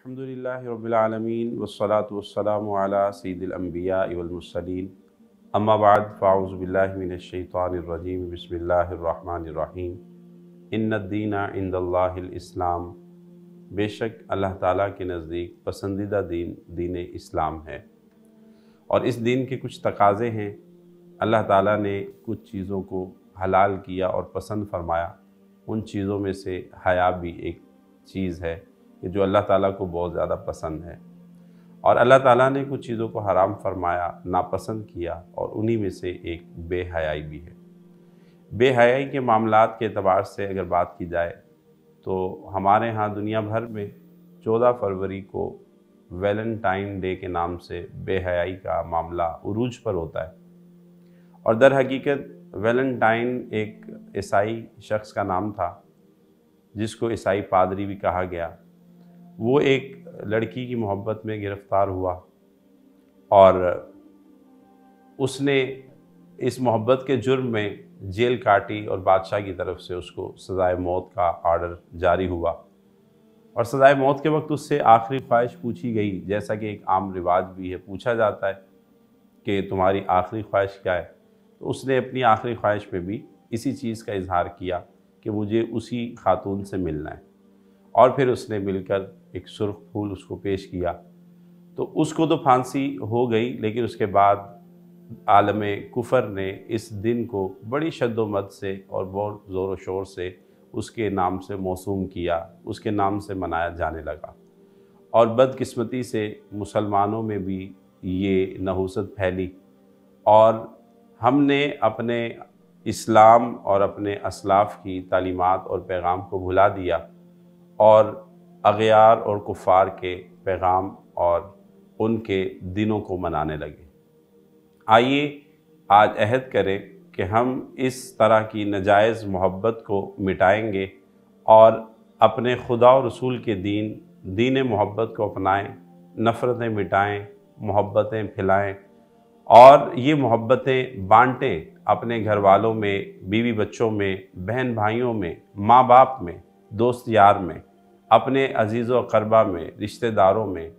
अल्हम्दुलिल्लाहि रब्बिल आलमीन वस्सलातु वस्सलामु अला सय्यिदिल अंबिया वल मुरसलीन अम्मा बाद फ़अऊज़ु बिल्लाहि मिनश शैतानिर रजीम बिस्मिल्लाहिर रहमानिर रहीम इन्नद्दीना इंदल्लाहिल इस्लाम। बेशक अल्लाह ताला के नज़दीक पसंदीदा दीन दीन इस्लाम है और इस दीन के कुछ तकाज़े हैं। अल्लाह ताला ने कुछ चीज़ों को हलाल किया और पसंद फरमाया। उन चीज़ों में से हया भी एक चीज़ है कि जो अल्लाह ताला को बहुत ज़्यादा पसंद है, और अल्लाह ताला ने कुछ चीज़ों को हराम फरमाया, नापसंद किया, और उन्हीं में से एक बेहयाई भी है। बेहयाई के मामलात के एतबार से अगर बात की जाए तो हमारे यहाँ दुनिया भर में 14 फरवरी को वैलेंटाइन डे के नाम से बेहयाई का मामला उरूज पर होता है। और दर हकीकत वैलेंटाइन एक ईसाई शख्स का नाम था जिसको ईसाई पादरी भी कहा गया। वो एक लड़की की मोहब्बत में गिरफ़्तार हुआ और उसने इस मोहब्बत के जुर्म में जेल काटी और बादशाह की तरफ से उसको सज़ाए मौत का आर्डर जारी हुआ। और सज़ाए मौत के वक्त उससे आखिरी ख्वाहिश पूछी गई, जैसा कि एक आम रिवाज भी है, पूछा जाता है कि तुम्हारी आखिरी ख्वाहिश क्या है। तो उसने अपनी आखिरी ख्वाहिश में भी इसी चीज़ का इजहार किया कि मुझे उसी खातून से मिलना है, और फिर उसने मिलकर एक सुर्ख फूल उसको पेश किया। तो उसको तो फांसी हो गई, लेकिन उसके बाद आलम कुफर ने इस दिन को बड़ी शद्दोमत से और बहुत ज़ोर शोर से उसके नाम से मौसूम किया, उसके नाम से मनाया जाने लगा। और बदकिस्मती से मुसलमानों में भी ये नहूसत फैली और हमने अपने इस्लाम और अपने असलाफ़ की तालीमात और पैगाम को भुला दिया और अग़यार और कुफ़ार के पैगाम और उनके दिनों को मनाने लगे। आइए आज अहद करें कि हम इस तरह की नाजायज़ मोहब्बत को मिटाएंगे और अपने खुदा और रसूल के दीन मोहब्बत को अपनाएं, नफ़रतें मिटाएं, मोहब्बतें फैलाएं और ये मोहब्बतें बांटें अपने घर वालों में, बीवी बच्चों में, बहन भाइयों में, माँ बाप में, दोस्त यार में, अपने अजीज़ व क़रबा में, रिश्तेदारों में,